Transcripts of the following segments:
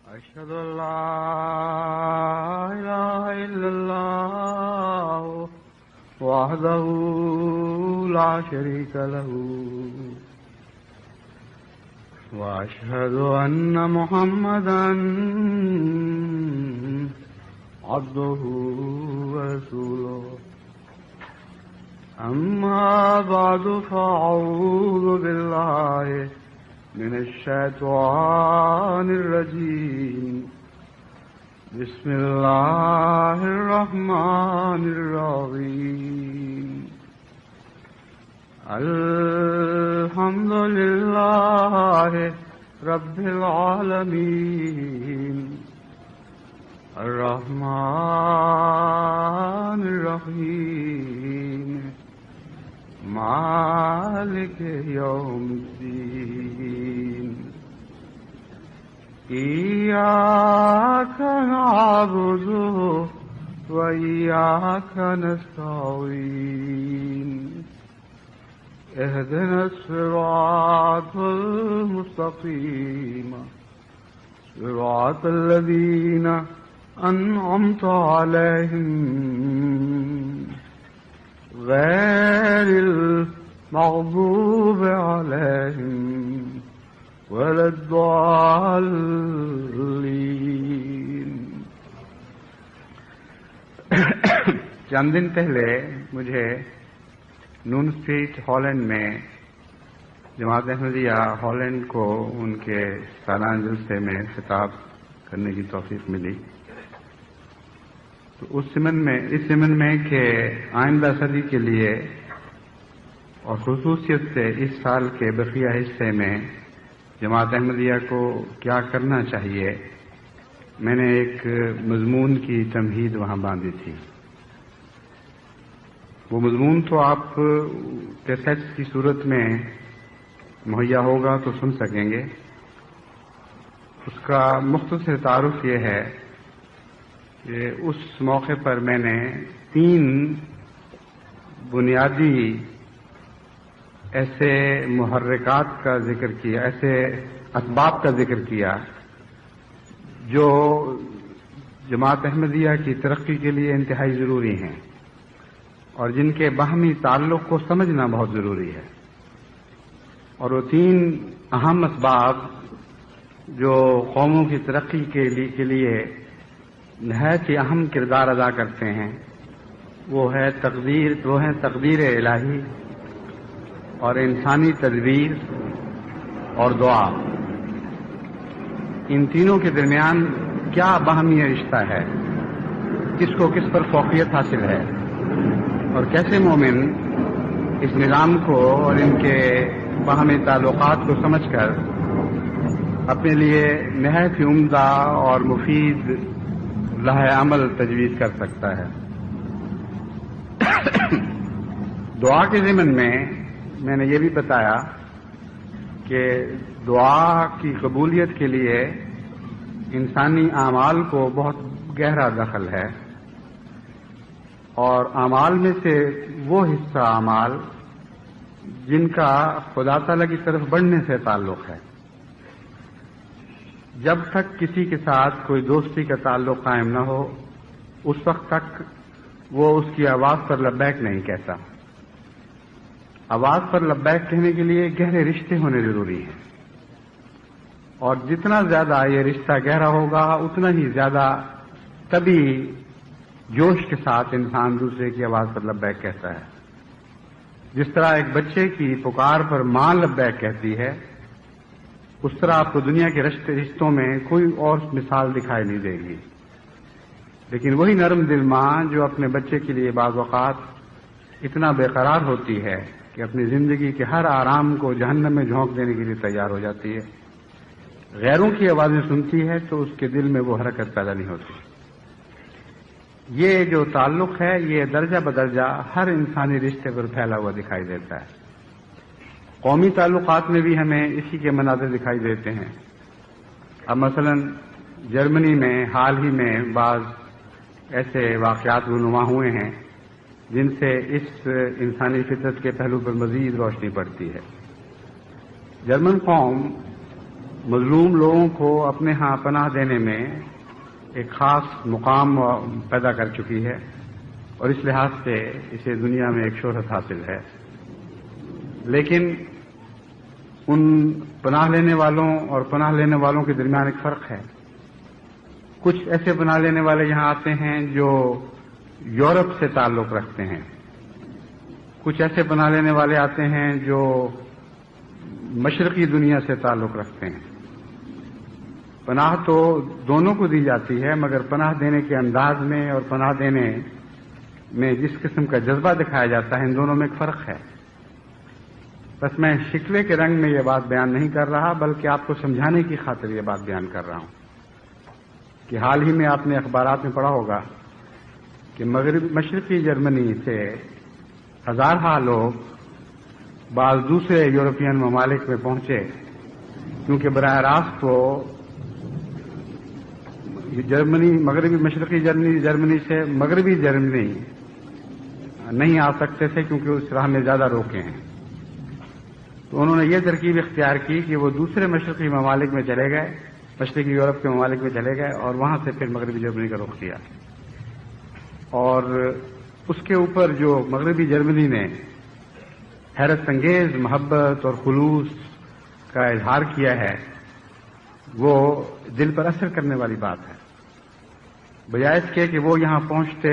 أشهد أن لا إله إلا الله وحده لا شريك له وأشهد أن محمدا عبده ورسوله أما بعد فأعوذ بالله من الشيطان الرجيم بسم الله الرحمن الرحيم الحمد لله رب العالمين الرحمن الرحيم مالك يوم الدين إياك نعبد وإياك نستعين اهدنا الصراط المستقيم صراط الذين أنعمت عليهم غير المغضوب عليهم ولا الضالين. چند دن پہلے مجھے نون اسٹریٹ ہالینڈ میں جماعت احمدیہ ہالینڈ کو ان کے سالانہ جلسے میں خطاب کرنے کی توفیق ملی. تو اس ضمن میں کہ آئندہ صدی کے لیے اور خصوصیت سے اس سال کے بقیہ حصے میں جماعت احمدیہ کو کیا کرنا چاہیے، میں نے ایک مضمون کی تمہید وہاں باندھی تھی. وہ مضمون تو آپ کیسٹس کی صورت میں مہیا ہوگا تو سن سکیں گے. اس کا مختصر تعارف یہ ہے کہ اس موقع پر میں نے 3 بنیادی ایسے محرکات کا ذکر کیا، ایسے اسباب کا ذکر کیا جو جماعت احمدیہ کی ترقی کے لیے انتہائی ضروری ہیں اور جن کے باہمی تعلق کو سمجھنا بہت ضروری ہے. اور وہ 3 اہم اسباب جو قوموں کی ترقی کے لیے نہایت ہی اہم کردار ادا کرتے ہیں وہ ہیں تقدیر الہی اور انسانی تدبیر اور دعا. ان تینوں کے درمیان کیا باہمی رشتہ ہے، کس کو کس پر فوقیت حاصل ہے اور کیسے مومن اس نظام کو اور ان کے باہمی تعلقات کو سمجھ کر اپنے لیے نہایت ہی عمدہ اور مفید راہ عمل تجویز کر سکتا ہے. دعا کے ضمن میں نے یہ بھی بتایا کہ دعا کی قبولیت کے لیے انسانی اعمال کو بہت گہرا دخل ہے اور اعمال میں سے وہ حصہ اعمال جن کا خدا تعالی کی طرف بڑھنے سے تعلق ہے. جب تک کسی کے ساتھ کوئی دوستی کا تعلق قائم نہ ہو اس وقت تک وہ اس کی آواز پر لبیک نہیں کہتا. آواز پر لبیک کہنے کے لیے گہرے رشتے ہونے ضروری ہیں اور جتنا زیادہ یہ رشتہ گہرا ہوگا اتنا ہی زیادہ طبی جوش کے ساتھ انسان دوسرے کی آواز پر لبیک کہتا ہے. جس طرح ایک بچے کی پکار پر ماں لبیک کہتی ہے اس طرح آپ کو دنیا کے رشتوں میں کوئی اور مثال دکھائی نہیں دے گی. لیکن وہی نرم دل ماں جو اپنے بچے کے لیے بعض اوقات اتنا بے قرار ہوتی ہے کہ اپنی زندگی کے ہر آرام کو جہنم میں جھونک دینے کے لیے تیار ہو جاتی ہے، غیروں کی آوازیں سنتی ہے تو اس کے دل میں وہ حرکت پیدا نہیں ہوتی. یہ جو تعلق ہے یہ درجہ بدرجہ ہر انسانی رشتے پر پھیلا ہوا دکھائی دیتا ہے. قومی تعلقات میں بھی ہمیں اسی کے مناظر دکھائی دیتے ہیں. اب مثلا جرمنی میں حال ہی میں بعض ایسے واقعات رونما ہوئے ہیں جن سے اس انسانی فطرت کے پہلو پر مزید روشنی پڑتی ہے. جرمن قوم مظلوم لوگوں کو اپنے ہاں پناہ دینے میں ایک خاص مقام پیدا کر چکی ہے اور اس لحاظ سے اسے دنیا میں ایک شہرت حاصل ہے. لیکن ان پناہ لینے والوں اور پناہ لینے والوں کے درمیان ایک فرق ہے. کچھ ایسے پناہ لینے والے یہاں آتے ہیں جو یورپ سے تعلق رکھتے ہیں. کچھ ایسے پناہ لینے والے آتے ہیں جو مشرقی دنیا سے تعلق رکھتے ہیں. پناہ تو دونوں کو دی جاتی ہے، مگر پناہ دینے کے انداز میں اور پناہ دینے میں جس قسم کا جذبہ دکھایا جاتا ہے ان دونوں میں ایک فرق ہے. بس میں شکوے کے رنگ میں یہ بات بیان نہیں کر رہا، بلکہ آپ کو سمجھانے کی خاطر یہ بات بیان کر رہا ہوں کہ حال ہی میں آپ نے اخبارات میں پڑھا ہوگا کہ مشرقی جرمنی سے ہزارہ لوگ بعض دوسرے یورپین ممالک میں پہنچے، کیونکہ براہ راست وہ جرمنی مشرقی جرمنی سے مغربی جرمنی نہیں آ سکتے تھے، کیونکہ اس راہ میں زیادہ روکے ہیں. تو انہوں نے یہ ترکیب اختیار کی کہ وہ دوسرے مشرقی ممالک میں چلے گئے، مشرقی یورپ کے ممالک میں چلے گئے اور وہاں سے پھر مغربی جرمنی کا رخ کیا. اور اس کے اوپر جو مغربی جرمنی نے حیرت انگیز محبت اور خلوص کا اظہار کیا ہے، وہ دل پر اثر کرنے والی بات ہے. بجائے اس کے کہ وہ یہاں پہنچتے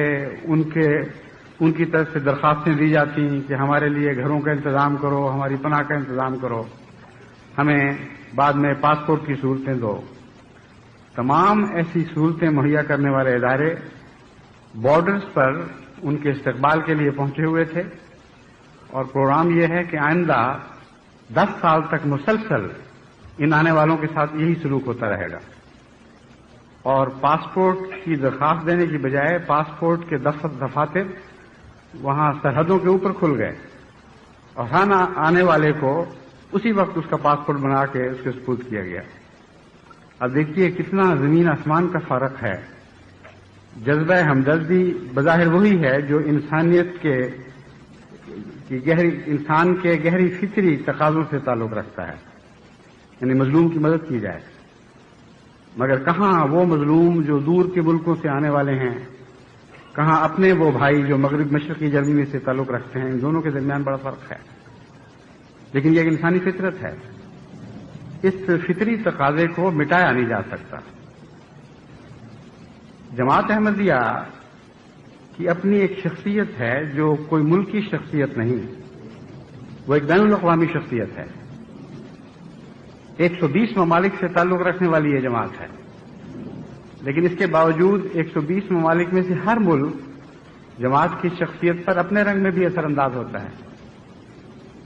ان کی طرف سے درخواستیں دی جاتی کہ ہمارے لیے گھروں کا انتظام کرو، ہماری پناہ کا انتظام کرو، ہمیں بعد میں پاسپورٹ کی سہولتیں دو. تمام ایسی سہولتیں مہیا کرنے والے ادارے بارڈرز پر ان کے استقبال کے لیے پہنچے ہوئے تھے، اور پروگرام یہ ہے کہ آئندہ 10 سال تک مسلسل ان آنے والوں کے ساتھ یہی سلوک ہوتا رہے گا. اور پاسپورٹ کی درخواست دینے کی بجائے پاسپورٹ کے دفاتر وہاں سرحدوں کے اوپر کھل گئے اور ہر آنے والے کو اسی وقت اس کا پاسپورٹ بنا کے اس کے سپرد کیا گیا. اب دیکھیے کتنا زمین آسمان کا فرق ہے. جذبہ ہمدردی بظاہر وہی ہے جو انسانیت انسان کے گہری فطری تقاضوں سے تعلق رکھتا ہے، یعنی مظلوم کی مدد کی جائے. مگر کہاں وہ مظلوم جو دور کے ملکوں سے آنے والے ہیں، کہاں اپنے وہ بھائی جو مشرقی جرمنی سے تعلق رکھتے ہیں. ان دونوں کے درمیان بڑا فرق ہے، لیکن یہ ایک انسانی فطرت ہے. اس فطری تقاضے کو مٹایا نہیں جا سکتا. جماعت احمدیہ کی اپنی ایک شخصیت ہے جو کوئی ملکی شخصیت نہیں، وہ ایک بین الاقوامی شخصیت ہے. 120 ممالک سے تعلق رکھنے والی یہ جماعت ہے، لیکن اس کے باوجود 120 ممالک میں سے ہر ملک جماعت کی شخصیت پر اپنے رنگ میں بھی اثر انداز ہوتا ہے،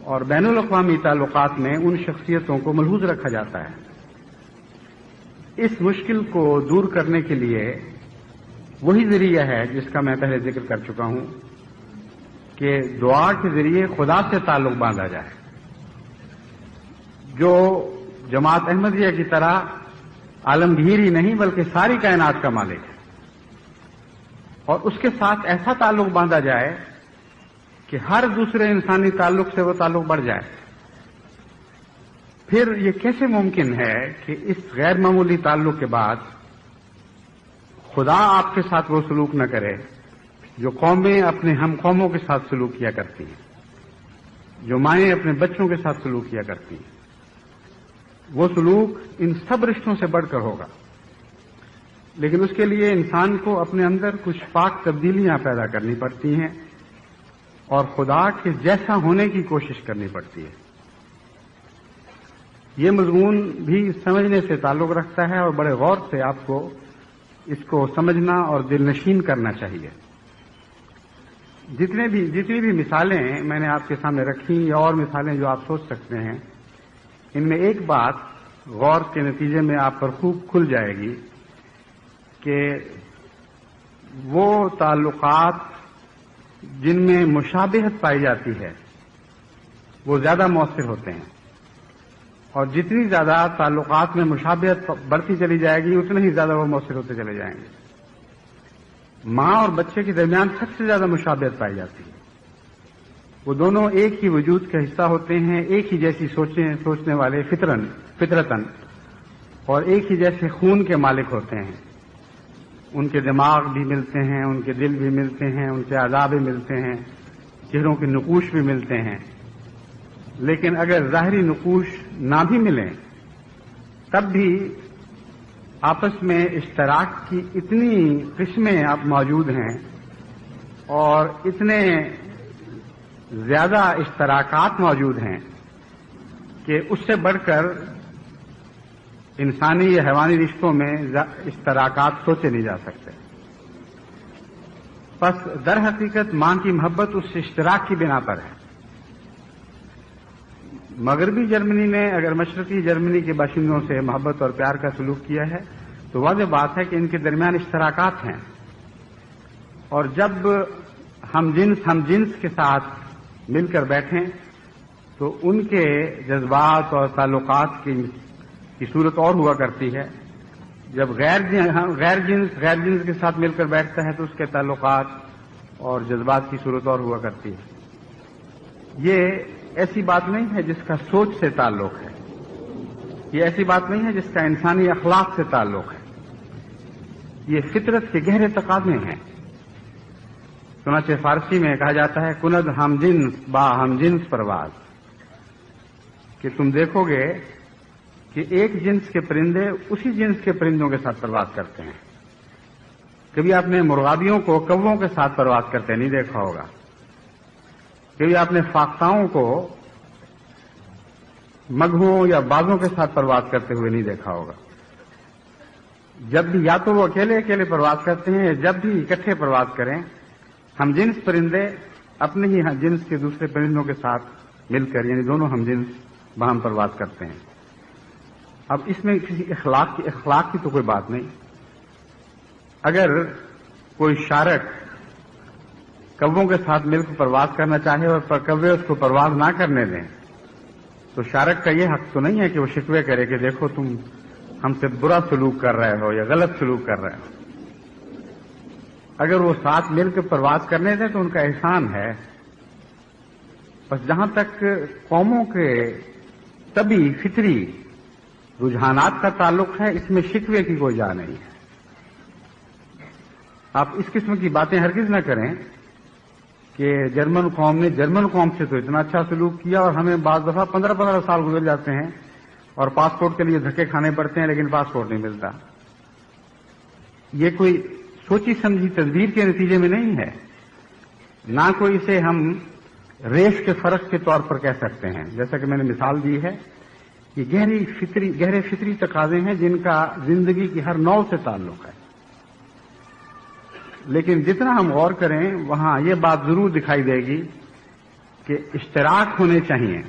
اور بین الاقوامی تعلقات میں ان شخصیتوں کو ملحوظ رکھا جاتا ہے. اس مشکل کو دور کرنے کے لیے وہی ذریعہ ہے جس کا میں پہلے ذکر کر چکا ہوں کہ دعا کے ذریعے خدا سے تعلق باندھا جائے. جو جماعت احمدیہ کی طرح عالمگیر ہی نہیں بلکہ ساری کائنات کا مالک ہے، اور اس کے ساتھ ایسا تعلق باندھا جائے کہ ہر دوسرے انسانی تعلق سے وہ تعلق بڑھ جائے. پھر یہ کیسے ممکن ہے کہ اس غیر معمولی تعلق کے بعد خدا آپ کے ساتھ وہ سلوک نہ کرے جو قومیں اپنے ہم قوموں کے ساتھ سلوک کیا کرتی ہیں، جو مائیں اپنے بچوں کے ساتھ سلوک کیا کرتی ہیں. وہ سلوک ان سب رشتوں سے بڑھ کر ہوگا، لیکن اس کے لیے انسان کو اپنے اندر کچھ پاک تبدیلیاں پیدا کرنی پڑتی ہیں اور خدا کے جیسا ہونے کی کوشش کرنی پڑتی ہے. یہ مضمون بھی سمجھنے سے تعلق رکھتا ہے اور بڑے غور سے آپ کو اس کو سمجھنا اور دل نشین کرنا چاہیے. جتنی بھی مثالیں میں نے آپ کے سامنے رکھی یا اور مثالیں جو آپ سوچ سکتے ہیں، ان میں ایک بات غور کے نتیجے میں آپ پر خوب کھل جائے گی کہ وہ تعلقات جن میں مشابہت پائی جاتی ہے وہ زیادہ مؤثر ہوتے ہیں، اور جتنی زیادہ تعلقات میں مشابہت بڑھتی چلی جائے گی اتنے ہی زیادہ وہ مؤثر ہوتے چلے جائیں گے. ماں اور بچے کے درمیان سب سے زیادہ مشابہت پائی جاتی ہے. وہ دونوں ایک ہی وجود کا حصہ ہوتے ہیں، ایک ہی جیسی سوچنے والے فطرتاً، اور ایک ہی جیسے خون کے مالک ہوتے ہیں. ان کے دماغ بھی ملتے ہیں، ان کے دل بھی ملتے ہیں، ان کے اعضاء بھی ملتے ہیں، چہروں کے نقوش بھی ملتے ہیں. لیکن اگر ظاہری نقوش نہ بھی ملیں تب بھی آپس میں اشتراک کی اتنی قسمیں اب موجود ہیں اور اتنے زیادہ اشتراکات موجود ہیں کہ اس سے بڑھ کر انسانی یا حیوانی رشتوں میں اشتراکات سوچے نہیں جا سکتے. بس در حقیقت ماں کی محبت اس اشتراک کی بنا پر ہے. مغربی جرمنی نے اگر مشرقی جرمنی کے باشندوں سے محبت اور پیار کا سلوک کیا ہے تو واضح بات ہے کہ ان کے درمیان اشتراکات ہیں. اور جب ہم جنس کے ساتھ مل کر بیٹھیں تو ان کے جذبات اور تعلقات کی صورت اور ہوا کرتی ہے. جب غیر جنس کے ساتھ مل کر بیٹھتا ہے تو اس کے تعلقات اور جذبات کی صورت اور ہوا کرتی ہے. یہ ایسی بات نہیں ہے جس کا سوچ سے تعلق ہے، یہ ایسی بات نہیں ہے جس کا انسانی اخلاق سے تعلق ہے، یہ فطرت کے گہرے تقاضے ہیں. چنانچہ فارسی میں کہا جاتا ہے کند ہم جنس با ہم جنس پرواز، کہ تم دیکھو گے کہ ایک جنس کے پرندے اسی جنس کے پرندوں کے ساتھ پرواز کرتے ہیں. کبھی آپ نے مرغابیوں کو کووں کے ساتھ پرواز کرتے نہیں دیکھا ہوگا، کبھی آپ نے فاختاؤں کو مگھوں یا بازوں کے ساتھ پرواز کرتے ہوئے نہیں دیکھا ہوگا. جب بھی یا تو وہ اکیلے اکیلے پرواز کرتے ہیں، جب بھی اکٹھے پرواز کریں ہم جنس پرندے اپنے ہی جنس کے دوسرے پرندوں کے ساتھ مل کر، یعنی دونوں ہم جنس باہم پرواز کرتے ہیں. اب اس میں کسی اخلاق کی تو کوئی بات نہیں. اگر کوئی شارک کووں کے ساتھ مل کر پرواز کرنا چاہے اور کوے اس کو پرواز نہ کرنے دیں تو شارک کا یہ حق تو نہیں ہے کہ وہ شکوے کرے کہ دیکھو تم ہم سے برا سلوک کر رہے ہو یا غلط سلوک کر رہے ہو. اگر وہ ساتھ مل کر پرواز کرنے دیں تو ان کا احسان ہے. بس جہاں تک قوموں کے طبی فطری رجحانات کا تعلق ہے اس میں شکوے کی کوئی جا نہیں ہے. آپ اس قسم کی باتیں ہرگز نہ کریں کہ جرمن قوم نے جرمن قوم سے تو اتنا اچھا سلوک کیا اور ہمیں بعض دفعہ 15 سال گزر جاتے ہیں اور پاسپورٹ کے لیے دھکے کھانے پڑتے ہیں لیکن پاسپورٹ نہیں ملتا. یہ کوئی سوچی سمجھی تدبیر کے نتیجے میں نہیں ہے، نہ کوئی اسے ہم ریس کے فرق کے طور پر کہہ سکتے ہیں. جیسا کہ میں نے مثال دی ہے، یہ گہرے فطری تقاضے ہیں جن کا زندگی کی ہر نوع سے تعلق ہے. لیکن جتنا ہم غور کریں وہاں یہ بات ضرور دکھائی دے گی کہ اشتراک ہونے چاہیے،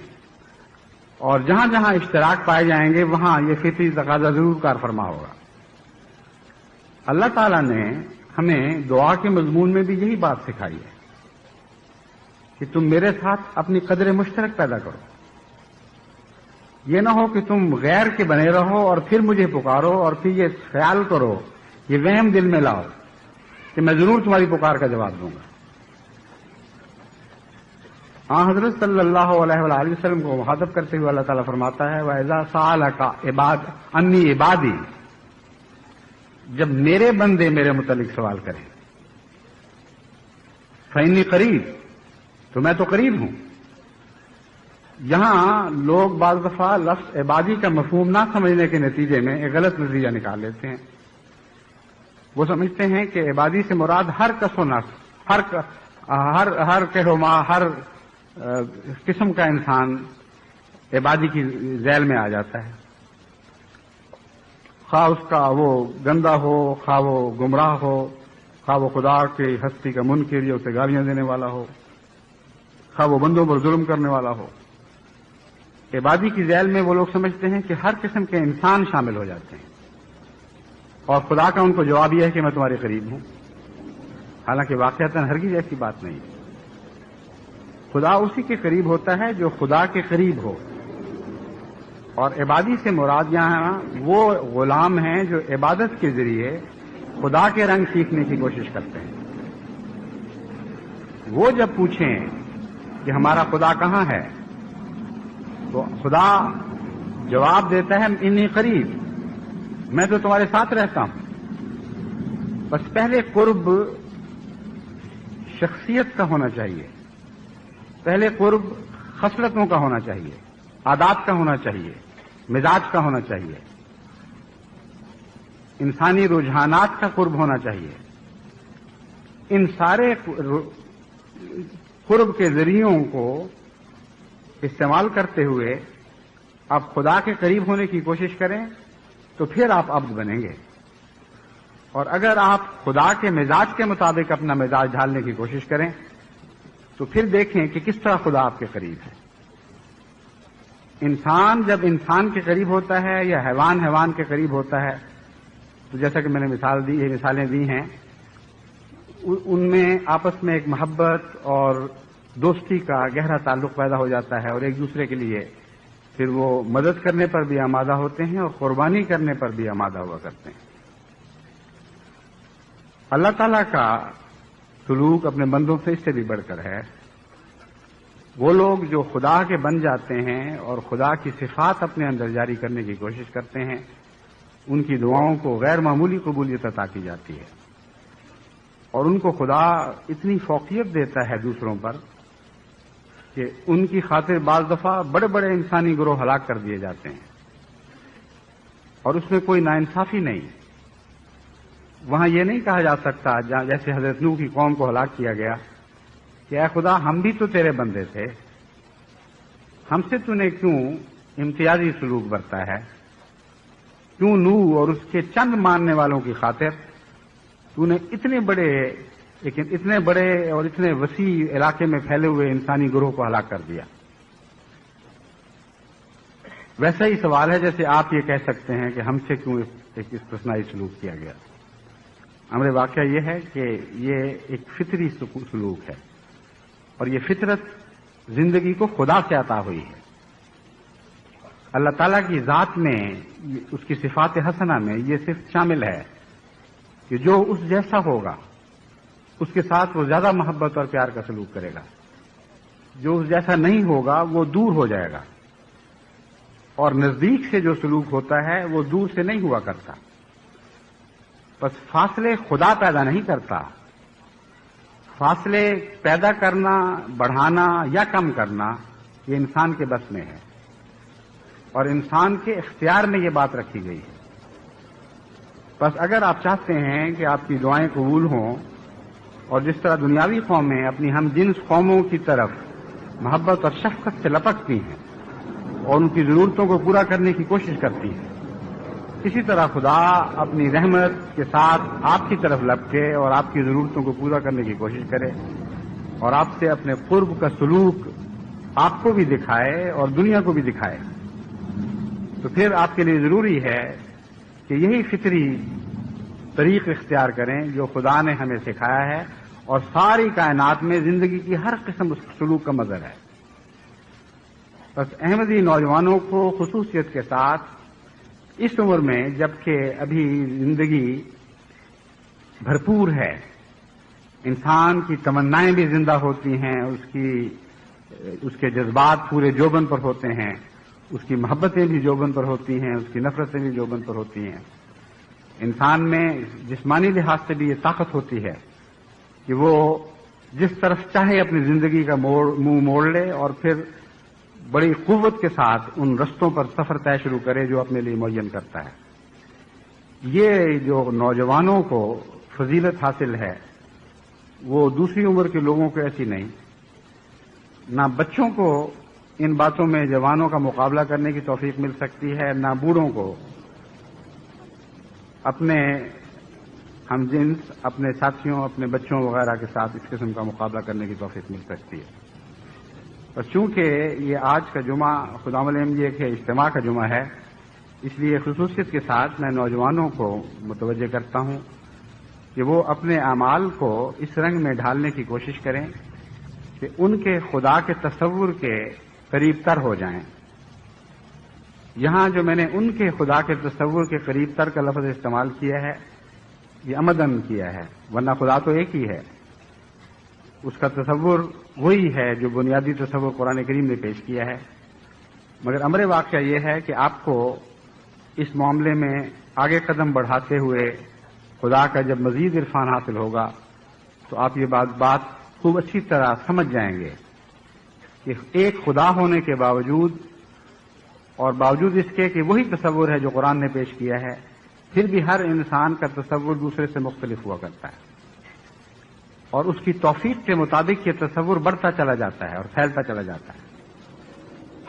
اور جہاں جہاں اشتراک پائے جائیں گے وہاں یہ فطری تقاضا ضرور کار فرما ہوگا. اللہ تعالیٰ نے ہمیں دعا کے مضمون میں بھی یہی بات سکھائی ہے کہ تم میرے ساتھ اپنی قدر مشترک پیدا کرو. یہ نہ ہو کہ تم غیر کے بنے رہو اور پھر مجھے پکارو اور پھر یہ خیال کرو، یہ وہم دل میں لاؤ کہ میں ضرور تمہاری پکار کا جواب دوں گا. حضرت صلی اللہ علیہ وآلہ وسلم کو مخاطب کرتے ہوئے اللہ تعالیٰ فرماتا ہے وَإِذَا سَأَلَكَ عَنِّي عِبَادِي، جب میرے بندے میرے متعلق سوال کریں، فَإِنِّي قریب، تو میں تو قریب ہوں. یہاں لوگ بعض دفعہ لفظ عبادی کا مفہوم نہ سمجھنے کے نتیجے میں ایک غلط نتیجہ نکال لیتے ہیں. وہ سمجھتے ہیں کہ عبادی سے مراد ہر کس و نفس، ہر کہرما، ہر قسم کا انسان عبادی کی ذیل میں آ جاتا ہے، خواہ اس کا وہ گندا ہو، خواہ وہ گمراہ ہو، خواہ وہ خدا کی ہستی کا منکر یا اسے گالیاں دینے والا ہو، خواہ وہ بندوں پر ظلم کرنے والا ہو. عبادی کی ذیل میں وہ لوگ سمجھتے ہیں کہ ہر قسم کے انسان شامل ہو جاتے ہیں، اور خدا کا ان کو جواب یہ ہے کہ میں تمہارے قریب ہوں. حالانکہ واقعتاً ہرگز ایسی بات نہیں. خدا اسی کے قریب ہوتا ہے جو خدا کے قریب ہو، اور عبادی سے مراد یہاں وہ غلام ہیں جو عبادت کے ذریعے خدا کے رنگ سیکھنے کی کوشش کرتے ہیں. وہ جب پوچھیں کہ ہمارا خدا کہاں ہے تو خدا جواب دیتا ہے انی قریب، میں تو تمہارے ساتھ رہتا ہوں. بس پہلے قرب شخصیت کا ہونا چاہیے، پہلے قرب خصلتوں کا ہونا چاہیے، عادات کا ہونا چاہیے، مزاج کا ہونا چاہیے، انسانی رجحانات کا قرب ہونا چاہیے. ان سارے قرب کے ذریعوں کو استعمال کرتے ہوئے آپ خدا کے قریب ہونے کی کوشش کریں تو پھر آپ عبد بنیں گے. اور اگر آپ خدا کے مزاج کے مطابق اپنا مزاج ڈھالنے کی کوشش کریں تو پھر دیکھیں کہ کس طرح خدا آپ کے قریب ہے. انسان جب انسان کے قریب ہوتا ہے یا حیوان کے قریب ہوتا ہے تو جیسا کہ میں نے مثالیں دی ہیں، ان میں آپس میں ایک محبت اور دوستی کا گہرا تعلق پیدا ہو جاتا ہے اور ایک دوسرے کے لیے پھر وہ مدد کرنے پر بھی آمادہ ہوتے ہیں اور قربانی کرنے پر بھی آمادہ ہوا کرتے ہیں. اللہ تعالیٰ کا سلوک اپنے بندوں سے اس سے بھی بڑھ کر ہے. وہ لوگ جو خدا کے بن جاتے ہیں اور خدا کی صفات اپنے اندر جاری کرنے کی کوشش کرتے ہیں، ان کی دعاؤں کو غیر معمولی قبولیت عطا کی جاتی ہے اور ان کو خدا اتنی فوقیت دیتا ہے دوسروں پر کہ ان کی خاطر بعض دفعہ بڑے بڑے انسانی گروہ ہلاک کر دیے جاتے ہیں اور اس میں کوئی ناانصافی نہیں. وہاں یہ نہیں کہا جا سکتا جیسے حضرت نوح کی قوم کو ہلاک کیا گیا کہ اے خدا ہم بھی تو تیرے بندے تھے، ہم سے تو نے کیوں امتیازی سلوک برتا ہے؟ کیوں نوح اور اس کے چند ماننے والوں کی خاطر تو نے اتنے بڑے اور اتنے وسیع علاقے میں پھیلے ہوئے انسانی گروہ کو ہلاک کر دیا؟ ویسا ہی سوال ہے جیسے آپ یہ کہہ سکتے ہیں کہ ہم سے کیوں ایک استثنائی سلوک کیا گیا. امر واقعہ یہ ہے کہ یہ ایک فطری سلوک ہے اور یہ فطرت زندگی کو خدا سے عطا ہوئی ہے. اللہ تعالیٰ کی ذات میں، اس کی صفات حسنہ میں یہ صرف شامل ہے کہ جو اس جیسا ہوگا اس کے ساتھ وہ زیادہ محبت اور پیار کا سلوک کرے گا، جو اس جیسا نہیں ہوگا وہ دور ہو جائے گا، اور نزدیک سے جو سلوک ہوتا ہے وہ دور سے نہیں ہوا کرتا. بس فاصلے خدا پیدا نہیں کرتا، فاصلے پیدا کرنا، بڑھانا یا کم کرنا یہ انسان کے بس میں ہے اور انسان کے اختیار میں یہ بات رکھی گئی ہے. بس اگر آپ چاہتے ہیں کہ آپ کی دعائیں قبول ہوں اور جس طرح دنیاوی قومیں اپنی ہم جنس قوموں کی طرف محبت اور شفقت سے لپکتی ہیں اور ان کی ضرورتوں کو پورا کرنے کی کوشش کرتی ہیں، اسی طرح خدا اپنی رحمت کے ساتھ آپ کی طرف لپکے اور آپ کی ضرورتوں کو پورا کرنے کی کوشش کرے اور آپ سے اپنے قرب کا سلوک آپ کو بھی دکھائے اور دنیا کو بھی دکھائے. تو پھر آپ کے لیے ضروری ہے کہ یہی فطری طریق اختیار کریں جو خدا نے ہمیں سکھایا ہے اور ساری کائنات میں زندگی کی ہر قسم اس سلوک کا مظہر ہے. بس احمدی نوجوانوں کو خصوصیت کے ساتھ اس عمر میں جبکہ ابھی زندگی بھرپور ہے، انسان کی تمنائیں بھی زندہ ہوتی ہیں، اس کے جذبات پورے جوبن پر ہوتے ہیں، اس کی محبتیں بھی جوبن پر ہوتی ہیں، اس کی نفرتیں بھی جوبن پر ہوتی ہیں. انسان میں جسمانی لحاظ سے بھی یہ طاقت ہوتی ہے کہ وہ جس طرف چاہے اپنی زندگی کا منہ موڑ لے اور پھر بڑی قوت کے ساتھ ان رستوں پر سفر طے شروع کرے جو اپنے لیے معین کرتا ہے. یہ جو نوجوانوں کو فضیلت حاصل ہے وہ دوسری عمر کے لوگوں کو ایسی نہیں. نہ بچوں کو ان باتوں میں جوانوں کا مقابلہ کرنے کی توفیق مل سکتی ہے، نہ بوڑھوں کو اپنے ہم جنس، اپنے ساتھیوں، اپنے بچوں وغیرہ کے ساتھ اس قسم کا مقابلہ کرنے کی توفیق مل سکتی ہے. اور چونکہ یہ آج کا جمعہ خدام الانبیاء کے اجتماع کا جمعہ ہے، اس لیے خصوصیت کے ساتھ میں نوجوانوں کو متوجہ کرتا ہوں کہ وہ اپنے اعمال کو اس رنگ میں ڈھالنے کی کوشش کریں کہ ان کے خدا کے تصور کے قریب تر ہو جائیں. یہاں جو میں نے ان کے خدا کے تصور کے قریب تر کا لفظ استعمال کیا ہے یہ عمدن کیا ہے، ورنہ خدا تو ایک ہی ہے. اس کا تصور وہی ہے جو بنیادی تصور قرآن کریم نے پیش کیا ہے. مگر امر واقعہ یہ ہے کہ آپ کو اس معاملے میں آگے قدم بڑھاتے ہوئے خدا کا جب مزید عرفان حاصل ہوگا تو آپ یہ بات خوب اچھی طرح سمجھ جائیں گے کہ ایک خدا ہونے کے باوجود اور باوجود اس کے کہ وہی تصور ہے جو قرآن نے پیش کیا ہے، پھر بھی ہر انسان کا تصور دوسرے سے مختلف ہوا کرتا ہے، اور اس کی توفیق کے مطابق یہ تصور بڑھتا چلا جاتا ہے اور پھیلتا چلا جاتا ہے۔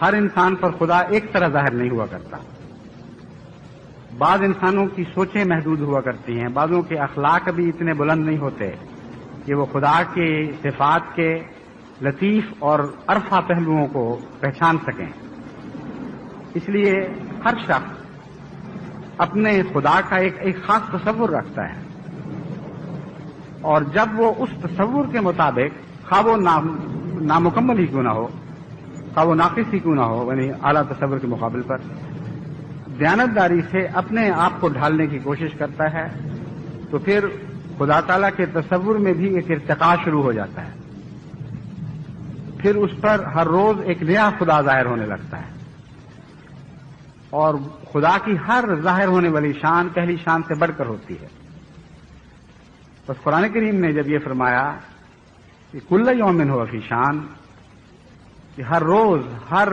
ہر انسان پر خدا ایک طرح ظاہر نہیں ہوا کرتا۔ بعض انسانوں کی سوچیں محدود ہوا کرتی ہیں، بعضوں کے اخلاق بھی اتنے بلند نہیں ہوتے کہ وہ خدا کے صفات کے لطیف اور عرفہ پہلوؤں کو پہچان سکیں۔ اس لیے ہر شخص اپنے خدا کا ایک خاص تصور رکھتا ہے، اور جب وہ اس تصور کے مطابق خواہ وہ نامکمل ہی کیوں نہ ہو، خواہ وہ ناقص ہی کیوں نہ ہو، یعنی اعلیٰ تصور کے مقابل پر دیانتداری سے اپنے آپ کو ڈھالنے کی کوشش کرتا ہے، تو پھر خدا تعالیٰ کے تصور میں بھی ایک ارتقاء شروع ہو جاتا ہے۔ پھر اس پر ہر روز ایک نیا خدا ظاہر ہونے لگتا ہے، اور خدا کی ہر ظاہر ہونے والی شان پہلی شان سے بڑھ کر ہوتی ہے۔ بس قرآن کریم نے جب یہ فرمایا کہ کل یوم ہو فی شان، کہ ہر روز ہر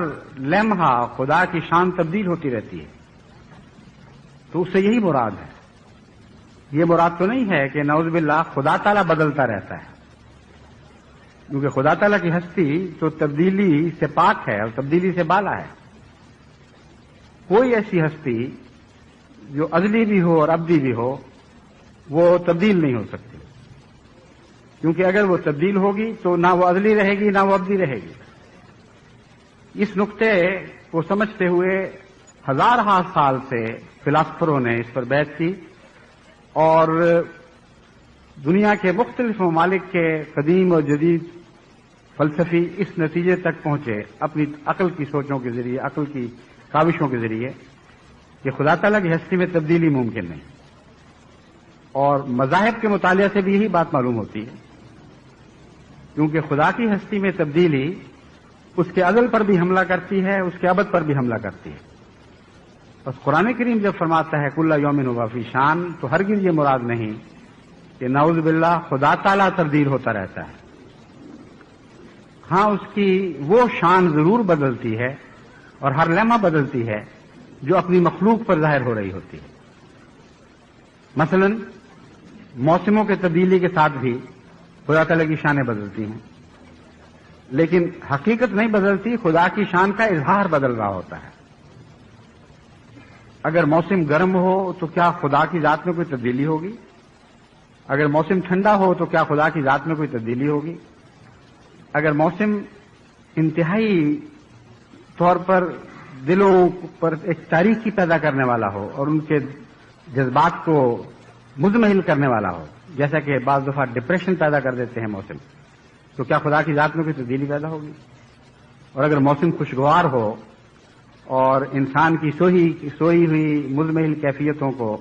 لمحہ خدا کی شان تبدیل ہوتی رہتی ہے، تو اس سے یہی مراد ہے۔ یہ مراد تو نہیں ہے کہ نعوذ باللہ خدا تعالیٰ بدلتا رہتا ہے، کیونکہ خدا تعالیٰ کی ہستی تو تبدیلی سے پاک ہے اور تبدیلی سے بالا ہے۔ کوئی ایسی ہستی جو ازلی بھی ہو اور ابدی بھی ہو وہ تبدیل نہیں ہو سکتی، کیونکہ اگر وہ تبدیل ہوگی تو نہ وہ ازلی رہے گی نہ وہ ابدی رہے گی۔ اس نقطے کو سمجھتے ہوئے ہزارہ سال سے فلاسفروں نے اس پر بحث کی، اور دنیا کے مختلف ممالک کے قدیم اور جدید فلسفی اس نتیجے تک پہنچے اپنی عقل کی سوچوں کے ذریعے، عقل کی کاوشوں کے ذریعے، کہ خدا تعالیٰ کی ہستی میں تبدیلی ممکن نہیں۔ اور مذاہب کے مطالعہ سے بھی یہی بات معلوم ہوتی ہے، کیونکہ خدا کی ہستی میں تبدیلی اس کے ازل پر بھی حملہ کرتی ہے، اس کے ابد پر بھی حملہ کرتی ہے۔ بس قرآن کریم جب فرماتا ہے کل یوم ہو فی شان، تو ہرگز یہ مراد نہیں کہ نعوذ باللہ خدا تعالیٰ تبدیل ہوتا رہتا ہے۔ ہاں، اس کی وہ شان ضرور بدلتی ہے اور ہر لمحہ بدلتی ہے جو اپنی مخلوق پر ظاہر ہو رہی ہوتی ہے۔ مثلا موسموں کے تبدیلی کے ساتھ بھی خدا تعالیٰ کی شانیں بدلتی ہیں، لیکن حقیقت نہیں بدلتی، خدا کی شان کا اظہار بدل رہا ہوتا ہے۔ اگر موسم گرم ہو تو کیا خدا کی ذات میں کوئی تبدیلی ہوگی؟ اگر موسم ٹھنڈا ہو تو کیا خدا کی ذات میں کوئی تبدیلی ہوگی؟ اگر موسم انتہائی طور پر دلوں پر ایک تاریکی پیدا کرنے والا ہو اور ان کے جذبات کو مزمحل کرنے والا ہو، جیسا کہ بعض دفعہ ڈپریشن پیدا کر دیتے ہیں موسم، تو کیا خدا کی ذات میں کوئی تبدیلی پیدا ہوگی؟ اور اگر موسم خوشگوار ہو اور انسان کی سوئی ہوئی مزمحل کیفیتوں کو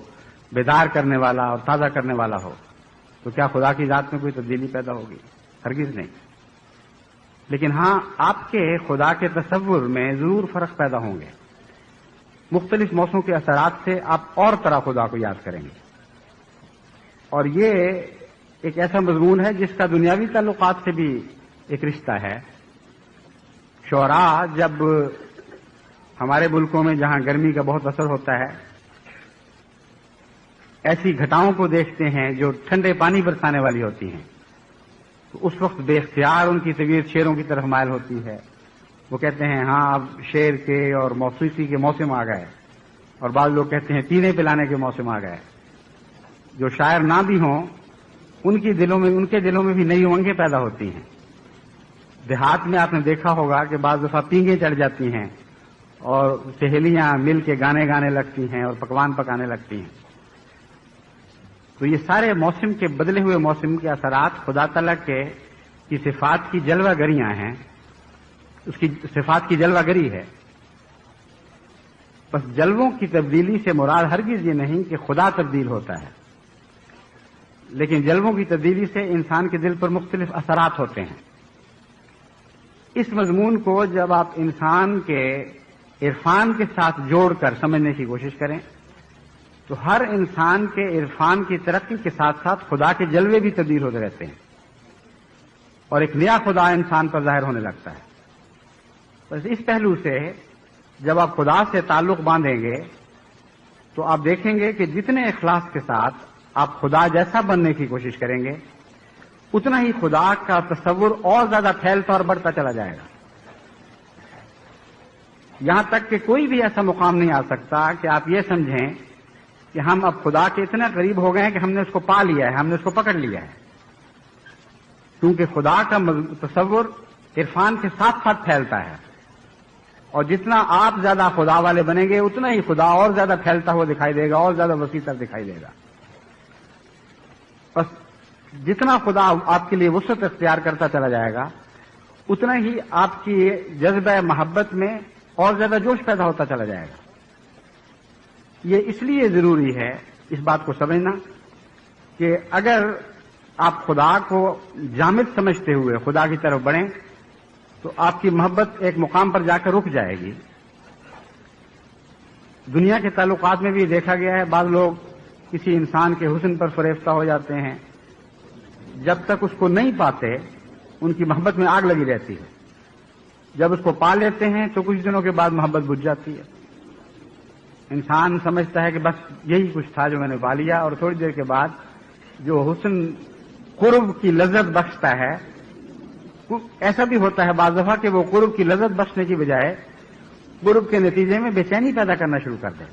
بیدار کرنے والا اور تازہ کرنے والا ہو، تو کیا خدا کی ذات میں کوئی تبدیلی پیدا ہوگی؟ ہرگز نہیں۔ لیکن ہاں، آپ کے خدا کے تصور میں ضرور فرق پیدا ہوں گے۔ مختلف موسموں کے اثرات سے آپ اور طرح خدا کو یاد کریں گے، اور یہ ایک ایسا مضمون ہے جس کا دنیاوی تعلقات سے بھی ایک رشتہ ہے۔ شعراء جب ہمارے ملکوں میں جہاں گرمی کا بہت اثر ہوتا ہے ایسی گھٹاؤں کو دیکھتے ہیں جو ٹھنڈے پانی برسانے والی ہوتی ہیں، تو اس وقت بے اختیار ان کی طبیعت شعروں کی طرف مائل ہوتی ہے۔ وہ کہتے ہیں ہاں اب شعر کے اور موسیقی کے موسم آ گئے، اور بعض لوگ کہتے ہیں پینے پلانے کے موسم آ گئے۔ جو شاعر نہ بھی ہوں ان کے دلوں میں بھی نئی امنگیں پیدا ہوتی ہیں۔ دیہات میں آپ نے دیکھا ہوگا کہ بعض دفعہ پینگیں چڑھ جاتی ہیں اور سہیلیاں مل کے گانے گانے لگتی ہیں اور پکوان پکانے لگتی ہیں۔ تو یہ سارے موسم کے بدلے ہوئے موسم کے اثرات خدا تعالیٰ کی صفات کی جلوہ گریاں ہیں، اس کی صفات کی جلوہ گری ہے۔ بس جلووں کی تبدیلی سے مراد ہرگز یہ نہیں کہ خدا تبدیل ہوتا ہے، لیکن جلووں کی تبدیلی سے انسان کے دل پر مختلف اثرات ہوتے ہیں۔ اس مضمون کو جب آپ انسان کے عرفان کے ساتھ جوڑ کر سمجھنے کی کوشش کریں تو ہر انسان کے عرفان کی ترقی کے ساتھ ساتھ خدا کے جلوے بھی تبدیل ہوتے رہتے ہیں اور ایک نیا خدا انسان پر ظاہر ہونے لگتا ہے. بس اس پہلو سے جب آپ خدا سے تعلق باندھیں گے تو آپ دیکھیں گے کہ جتنے اخلاص کے ساتھ آپ خدا جیسا بننے کی کوشش کریں گے اتنا ہی خدا کا تصور اور زیادہ پھیلتا اور بڑھتا چلا جائے گا. یہاں تک کہ کوئی بھی ایسا مقام نہیں آ سکتا کہ آپ یہ سمجھیں کہ ہم اب خدا کے اتنے قریب ہو گئے ہیں کہ ہم نے اس کو پا لیا ہے, ہم نے اس کو پکڑ لیا ہے. کیونکہ خدا کا تصور عرفان کے ساتھ ساتھ پھیلتا ہے اور جتنا آپ زیادہ خدا والے بنیں گے اتنا ہی خدا اور زیادہ پھیلتا ہوا دکھائی دے گا اور زیادہ وسیع تر دکھائی دے گا. بس جتنا خدا آپ کے لیے وسعت اختیار کرتا چلا جائے گا اتنا ہی آپ کی جذبہ محبت میں اور زیادہ جوش پیدا ہوتا چلا جائے گا. یہ اس لیے ضروری ہے اس بات کو سمجھنا کہ اگر آپ خدا کو جامد سمجھتے ہوئے خدا کی طرف بڑھیں تو آپ کی محبت ایک مقام پر جا کر رک جائے گی. دنیا کے تعلقات میں بھی دیکھا گیا ہے بعض لوگ کسی انسان کے حسن پر فریفتہ ہو جاتے ہیں, جب تک اس کو نہیں پاتے ان کی محبت میں آگ لگی رہتی ہے. جب اس کو پا لیتے ہیں تو کچھ دنوں کے بعد محبت بجھ جاتی ہے. انسان سمجھتا ہے کہ بس یہی کچھ تھا جو میں نے پا لیا, اور تھوڑی دیر کے بعد جو حسن قرب کی لذت بخشتا ہے ایسا بھی ہوتا ہے بعض دفعہ کہ وہ قرب کی لذت بخشنے کی بجائے قرب کے نتیجے میں بے چینی پیدا کرنا شروع کر دے.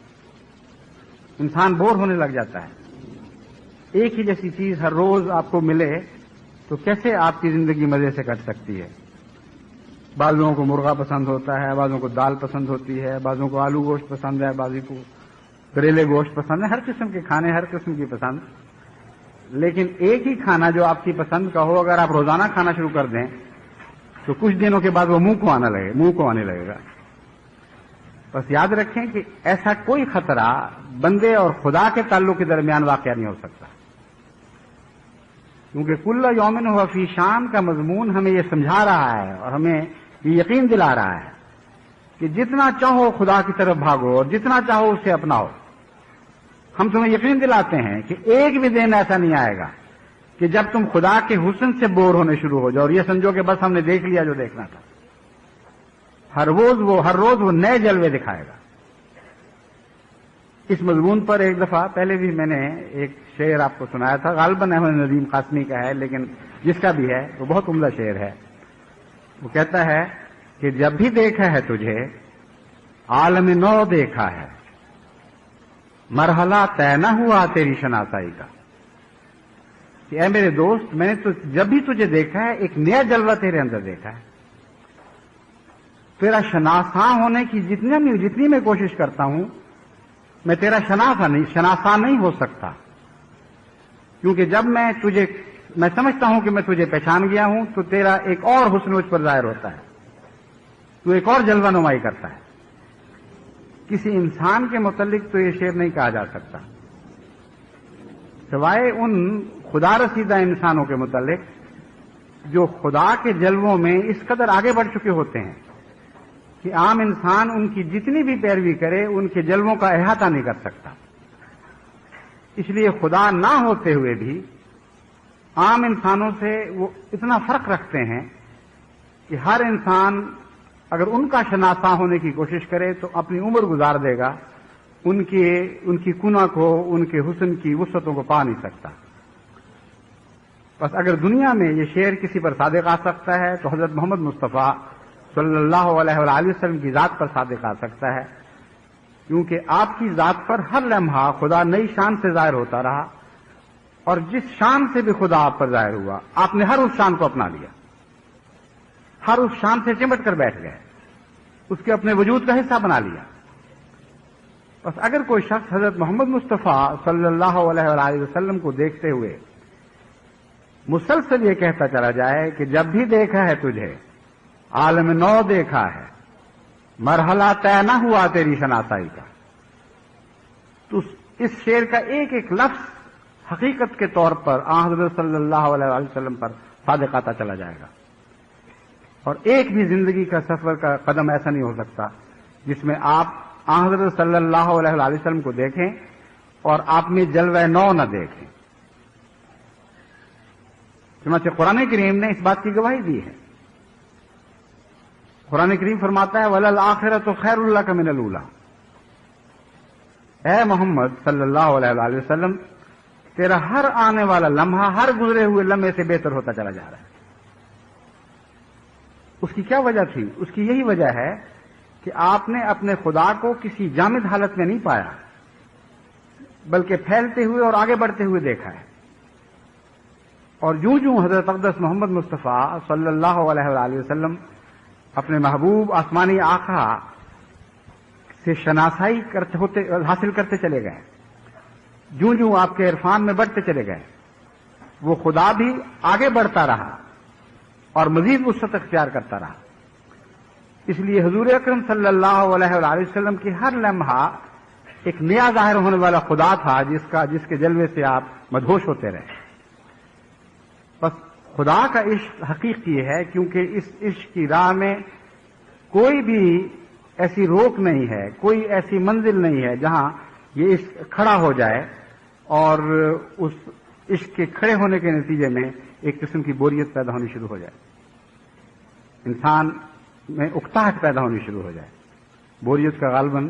انسان بور ہونے لگ جاتا ہے. ایک ہی جیسی چیز ہر روز آپ کو ملے تو کیسے آپ کی زندگی مزے سے کٹ سکتی ہے؟ بعض لوگوں کو مرغا پسند ہوتا ہے, بعضوں کو دال پسند ہوتی ہے, بعضوں کو آلو گوشت پسند ہے, بعضوں کو کریلے گوشت پسند ہے. ہر قسم کے کھانے, ہر قسم کی پسند. لیکن ایک ہی کھانا جو آپ کی پسند کا ہو اگر آپ روزانہ کھانا شروع کر دیں تو کچھ دنوں کے بعد وہ منہ کو آنے لگے گا. بس یاد رکھیں کہ ایسا کوئی خطرہ بندے اور خدا کے تعلق کے درمیان واقع نہیں ہو سکتا, کیونکہ کل یومن ہوا فی شان کا مضمون ہمیں یہ سمجھا رہا ہے اور ہمیں یہ یقین دلا رہا ہے کہ جتنا چاہو خدا کی طرف بھاگو اور جتنا چاہو اسے اپناؤ. ہم تمہیں یقین دلاتے ہیں کہ ایک بھی دن ایسا نہیں آئے گا کہ جب تم خدا کے حسن سے بور ہونے شروع ہو جاؤ اور یہ سمجھو کہ بس ہم نے دیکھ لیا جو دیکھنا تھا. ہر روز وہ نئے جلوے دکھائے گا. اس مضمون پر ایک دفعہ پہلے بھی میں نے ایک شعر آپ کو سنایا تھا, غالباً احمد ندیم قاسمی کا ہے, لیکن جس کا بھی ہے وہ بہت عمدہ شعر ہے. وہ کہتا ہے کہ جب بھی دیکھا ہے تجھے عالم نو دیکھا ہے, مرحلہ طے نہ ہوا تیری شناسائی کا. کہ اے میرے دوست, میں نے تو جب بھی تجھے دیکھا ہے ایک نیا جلوہ تیرے اندر دیکھا ہے. تیرا شناساں ہونے کی جتنی میں کوشش کرتا ہوں میں تیرا شناساں نہیں ہو سکتا, کیونکہ جب میں سمجھتا ہوں کہ میں تجھے پہچان گیا ہوں تو تیرا ایک اور حسن مجھ پر ظاہر ہوتا ہے, تو ایک اور جلوہ نمائی کرتا ہے. کسی انسان کے متعلق تو یہ شعر نہیں کہا جا سکتا سوائے ان خدا رسیدہ انسانوں کے متعلق جو خدا کے جلووں میں اس قدر آگے بڑھ چکے ہوتے ہیں کہ عام انسان ان کی جتنی بھی پیروی کرے ان کے جلووں کا احاطہ نہیں کر سکتا. اس لیے خدا نہ ہوتے ہوئے بھی عام انسانوں سے وہ اتنا فرق رکھتے ہیں کہ ہر انسان اگر ان کا شناساں ہونے کی کوشش کرے تو اپنی عمر گزار دے گا, ان کی کنہ کو, ان کے حسن کی وسعتوں کو پا نہیں سکتا. بس اگر دنیا میں یہ شعر کسی پر صادق آ سکتا ہے تو حضرت محمد مصطفیٰ صلی اللہ علیہ وآلہ وسلم کی ذات پر صادق آ سکتا ہے, کیونکہ آپ کی ذات پر ہر لمحہ خدا نئی شان سے ظاہر ہوتا رہا, اور جس شان سے بھی خدا آپ پر ظاہر ہوا آپ نے ہر اس شان کو اپنا لیا, ہر اس شان سے چمٹ کر بیٹھ گئے, اس کے اپنے وجود کا حصہ بنا لیا. بس اگر کوئی شخص حضرت محمد مصطفیٰ صلی اللہ علیہ وآلہ وسلم کو دیکھتے ہوئے مسلسل یہ کہتا چلا جائے کہ جب بھی دیکھا ہے تجھے عالم نو دیکھا ہے, مرحلہ طے نہ ہوا تیری شناسائی کا, تو اس شعر کا ایک ایک لفظ حقیقت کے طور پر حضرت صلی اللہ علیہ وسلم پر صادق آتا چلا جائے گا. اور ایک بھی زندگی کا سفر کا قدم ایسا نہیں ہو سکتا جس میں آپ حضرت صلی اللہ علیہ وسلم کو دیکھیں اور آپ میں جلوہ نو نہ دیکھیں. چنانچہ قرآن کریم نے اس بات کی گواہی دی ہے. قرآن کریم فرماتا ہے وَلَلْآخِرَةُ خَيْرٌ لَكَ مِنَ الْأُولَىٰ. اے محمد صلی اللہ علیہ وآلہ وسلم، تیرا ہر آنے والا لمحہ ہر گزرے ہوئے لمحے سے بہتر ہوتا چلا جا رہا ہے. اس کی کیا وجہ تھی؟ اس کی یہی وجہ ہے کہ آپ نے اپنے خدا کو کسی جامد حالت میں نہیں پایا، بلکہ پھیلتے ہوئے اور آگے بڑھتے ہوئے دیکھا ہے. اور جوں جوں حضرت اقدس محمد مصطفیٰ صلی اللہ علیہ وآلہ وسلم اپنے محبوب آسمانی آقا سے شناسائی حاصل کرتے چلے گئے، جوں جوں آپ کے عرفان میں بڑھتے چلے گئے، وہ خدا بھی آگے بڑھتا رہا اور مزید وسعت اختیار کرتا رہا. اس لیے حضور اکرم صلی اللہ علیہ وآلہ وسلم کی ہر لمحہ ایک نیا ظاہر ہونے والا خدا تھا جس کے جلوے سے آپ مدہوش ہوتے رہے. بس خدا کا عشق حقیقی ہے، کیونکہ اس عشق کی راہ میں کوئی بھی ایسی روک نہیں ہے، کوئی ایسی منزل نہیں ہے جہاں یہ عشق کھڑا ہو جائے اور اس عشق کے کھڑے ہونے کے نتیجے میں ایک قسم کی بوریت پیدا ہونی شروع ہو جائے، انسان میں اکتاہٹ پیدا ہونی شروع ہو جائے. بوریت کا غالباً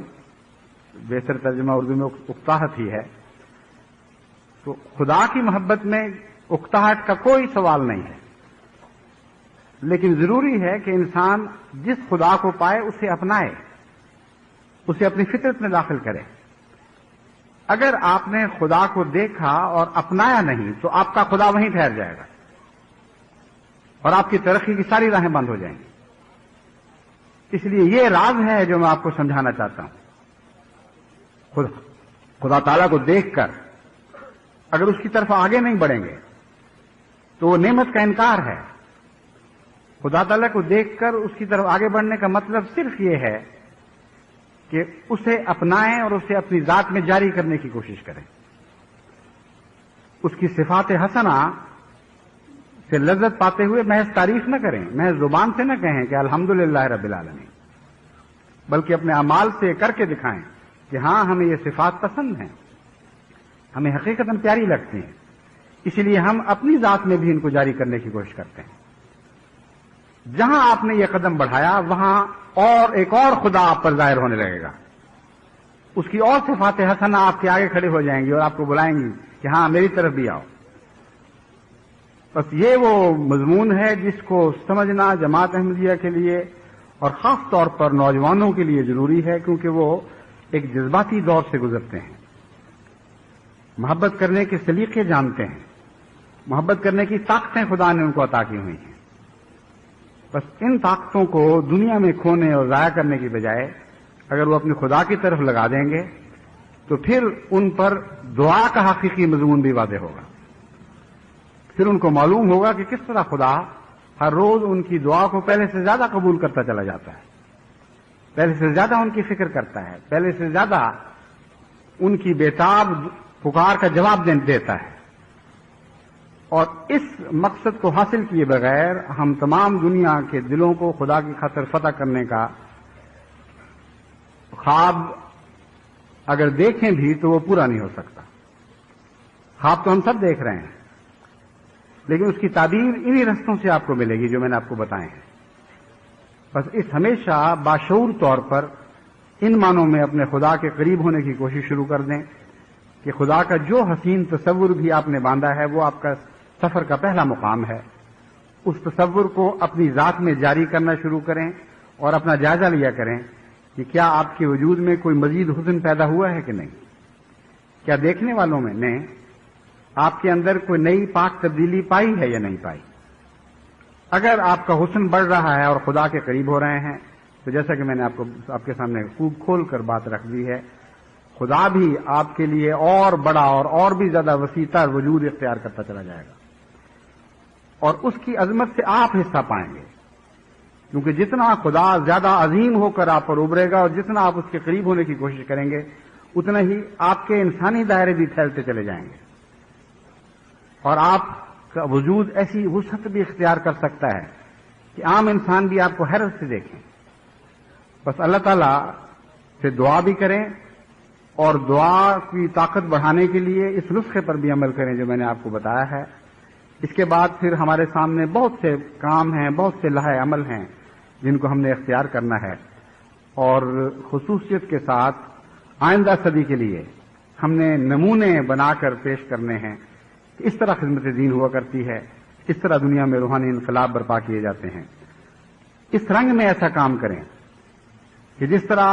بہتر ترجمہ اردو میں اکتاہٹ ہی ہے. تو خدا کی محبت میں اکتاہٹ کا کوئی سوال نہیں ہے، لیکن ضروری ہے کہ انسان جس خدا کو پائے اسے اپنائے، اسے اپنی فطرت میں داخل کرے. اگر آپ نے خدا کو دیکھا اور اپنایا نہیں تو آپ کا خدا وہیں ٹھہر جائے گا اور آپ کی ترقی کی ساری راہیں بند ہو جائیں گی. اس لیے یہ راز ہے جو میں آپ کو سمجھانا چاہتا ہوں. خدا تعالیٰ کو دیکھ کر اگر اس کی طرف آگے نہیں بڑھیں گے تو وہ نعمت کا انکار ہے. خدا تعالیٰ کو دیکھ کر اس کی طرف آگے بڑھنے کا مطلب صرف یہ ہے کہ اسے اپنائیں اور اسے اپنی ذات میں جاری کرنے کی کوشش کریں. اس کی صفات حسنہ سے لذت پاتے ہوئے محض تعریف نہ کریں، محض زبان سے نہ کہیں کہ الحمدللہ رب العالمین، بلکہ اپنے اعمال سے کر کے دکھائیں کہ ہاں ہمیں یہ صفات پسند ہیں، ہمیں حقیقتاً پیاری لگتی ہیں، اسی لیے ہم اپنی ذات میں بھی ان کو جاری کرنے کی کوشش کرتے ہیں. جہاں آپ نے یہ قدم بڑھایا وہاں اور ایک اور خدا آپ پر ظاہر ہونے لگے گا، اس کی اور صفات حسنہ آپ کے آگے کھڑے ہو جائیں گی اور آپ کو بلائیں گی کہ ہاں میری طرف بھی آؤ. بس یہ وہ مضمون ہے جس کو سمجھنا جماعت احمدیہ کے لیے اور خاص طور پر نوجوانوں کے لیے ضروری ہے، کیونکہ وہ ایک جذباتی دور سے گزرتے ہیں، محبت کرنے کے سلیقے جانتے ہیں، محبت کرنے کی طاقتیں خدا نے ان کو عطا کی ہوئی ہیں. بس ان طاقتوں کو دنیا میں کھونے اور ضائع کرنے کی بجائے اگر وہ اپنے خدا کی طرف لگا دیں گے تو پھر ان پر دعا کا حقیقی مضمون بھی واضح ہوگا. پھر ان کو معلوم ہوگا کہ کس طرح خدا ہر روز ان کی دعا کو پہلے سے زیادہ قبول کرتا چلا جاتا ہے، پہلے سے زیادہ ان کی فکر کرتا ہے، پہلے سے زیادہ ان کی بےتاب پکار کا جواب دیتا ہے. اور اس مقصد کو حاصل کیے بغیر ہم تمام دنیا کے دلوں کو خدا کی خاطر فتح کرنے کا خواب اگر دیکھیں بھی تو وہ پورا نہیں ہو سکتا. خواب تو ہم سب دیکھ رہے ہیں، لیکن اس کی تعبیر انہی رستوں سے آپ کو ملے گی جو میں نے آپ کو بتائے ہیں. بس اس ہمیشہ باشعور طور پر ان معنوں میں اپنے خدا کے قریب ہونے کی کوشش شروع کر دیں کہ خدا کا جو حسین تصور بھی آپ نے باندھا ہے وہ آپ کا سفر کا پہلا مقام ہے. اس تصور کو اپنی ذات میں جاری کرنا شروع کریں اور اپنا جائزہ لیا کریں کہ کیا آپ کے وجود میں کوئی مزید حسن پیدا ہوا ہے کہ نہیں، کیا دیکھنے والوں میں نے آپ کے اندر کوئی نئی پاک تبدیلی پائی ہے یا نہیں پائی. اگر آپ کا حسن بڑھ رہا ہے اور خدا کے قریب ہو رہے ہیں تو جیسا کہ میں نے آپ کے سامنے خوب کھول کر بات رکھ دی ہے، خدا بھی آپ کے لیے اور بڑا اور بھی زیادہ وسیع تر وجود اختیار کرتا چلا جائے گا اور اس کی عظمت سے آپ حصہ پائیں گے. کیونکہ جتنا خدا زیادہ عظیم ہو کر آپ پر ابھرے گا اور جتنا آپ اس کے قریب ہونے کی کوشش کریں گے اتنا ہی آپ کے انسانی دائرے بھی پھیلتے چلے جائیں گے اور آپ کا وجود ایسی وسعت بھی اختیار کر سکتا ہے کہ عام انسان بھی آپ کو حیرت سے دیکھیں. بس اللہ تعالیٰ سے دعا بھی کریں اور دعا کی طاقت بڑھانے کے لیے اس نسخے پر بھی عمل کریں جو میں نے آپ کو بتایا ہے. اس کے بعد پھر ہمارے سامنے بہت سے کام ہیں، بہت سے لائحہ عمل ہیں جن کو ہم نے اختیار کرنا ہے، اور خصوصیت کے ساتھ آئندہ صدی کے لیے ہم نے نمونے بنا کر پیش کرنے ہیں کہ اس طرح خدمت دین ہوا کرتی ہے، اس طرح دنیا میں روحانی انقلاب برپا کیے جاتے ہیں. اس رنگ میں ایسا کام کریں کہ جس طرح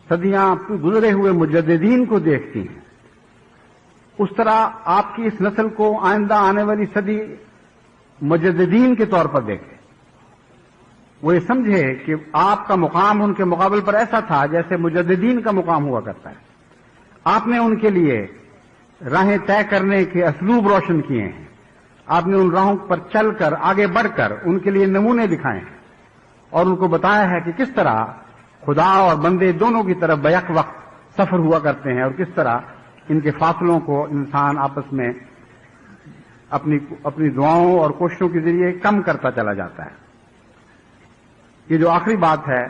صدیاں گزرے ہوئے مجددین کو دیکھتی ہیں، اس طرح آپ کی اس نسل کو آئندہ آنے والی صدی مجددین کے طور پر دیکھے. وہ یہ سمجھے کہ آپ کا مقام ان کے مقابل پر ایسا تھا جیسے مجددین کا مقام ہوا کرتا ہے. آپ نے ان کے لیے راہیں طے کرنے کے اسلوب روشن کیے ہیں، آپ نے ان راہوں پر چل کر آگے بڑھ کر ان کے لیے نمونے دکھائے ہیں اور ان کو بتایا ہے کہ کس طرح خدا اور بندے دونوں کی طرف بیک وقت سفر ہوا کرتے ہیں اور کس طرح ان کے فاصلوں کو انسان آپس میں اپنی دعاؤں اور کوششوں کے ذریعے کم کرتا چلا جاتا ہے. یہ جو آخری بات ہے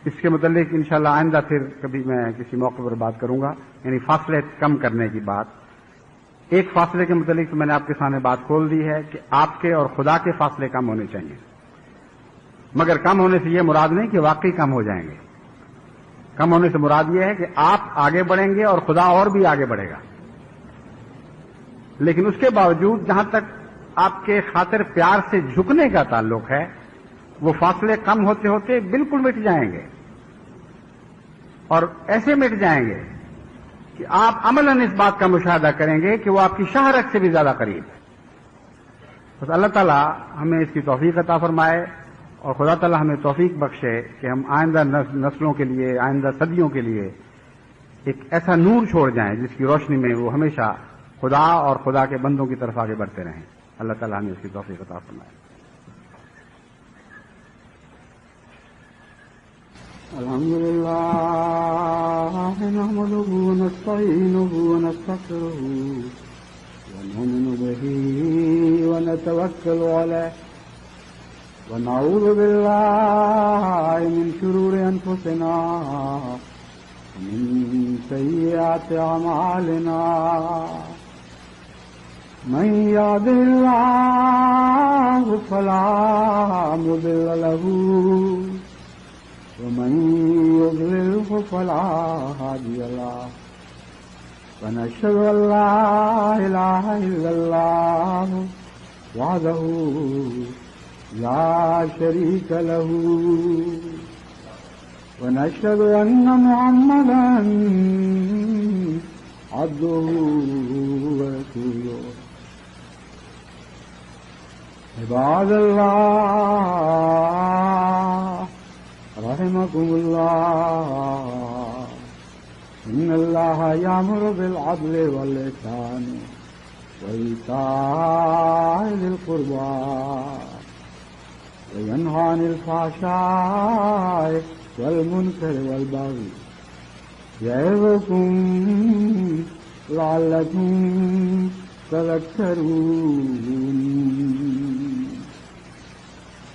اس کے متعلق انشاءاللہ آئندہ پھر کبھی میں کسی موقع پر بات کروں گا، یعنی فاصلے کم کرنے کی بات. ایک فاصلے کے متعلق تو میں نے آپ کے سامنے بات کھول دی ہے کہ آپ کے اور خدا کے فاصلے کم ہونے چاہیے، مگر کم ہونے سے یہ مراد نہیں کہ واقعی کم ہو جائیں گے. کم ہونے سے مراد یہ ہے کہ آپ آگے بڑھیں گے اور خدا اور بھی آگے بڑھے گا، لیکن اس کے باوجود جہاں تک آپ کے خاطر پیار سے جھکنے کا تعلق ہے وہ فاصلے کم ہوتے ہوتے بالکل مٹ جائیں گے، اور ایسے مٹ جائیں گے کہ آپ عملاً اس بات کا مشاہدہ کریں گے کہ وہ آپ کی شہرت سے بھی زیادہ قریب ہے. بس اللہ تعالیٰ ہمیں اس کی توفیق عطا فرمائے اور خدا تعالیٰ ہمیں توفیق بخشے کہ ہم آئندہ نسلوں کے لیے، آئندہ صدیوں کے لیے ایک ایسا نور چھوڑ جائیں جس کی روشنی میں وہ ہمیشہ خدا اور خدا کے بندوں کی طرف آگے بڑھتے رہیں. اللہ تعالیٰ ہمیں اس کی توفیق عطا فرمائے. الحمد لله نحمده ونستعينه ونستغفره ونؤمن به ونتوكل عليه ونعوذ بالله من شرور أنفسنا ومن سيئات أعمالنا من يهده الله فلا مضل له ومن يضلله فلا هادي له ونشهد أن لا إله إلا الله وحده لا شريك له ونشهد أن محمدا عبده ورسوله. عباد الله رحمكم الله إن الله يأمر بالعدل والإحسان وإيتاء ذي القربى وينهى عن الفحشاء والمنكر والبغي يعظكم لعلكم تذكرون.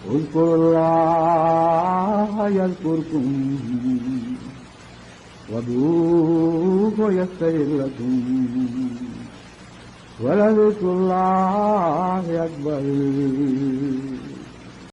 اذكروا الله يذكركم وادعوه يستجب لكم ولذكر الله أكبر.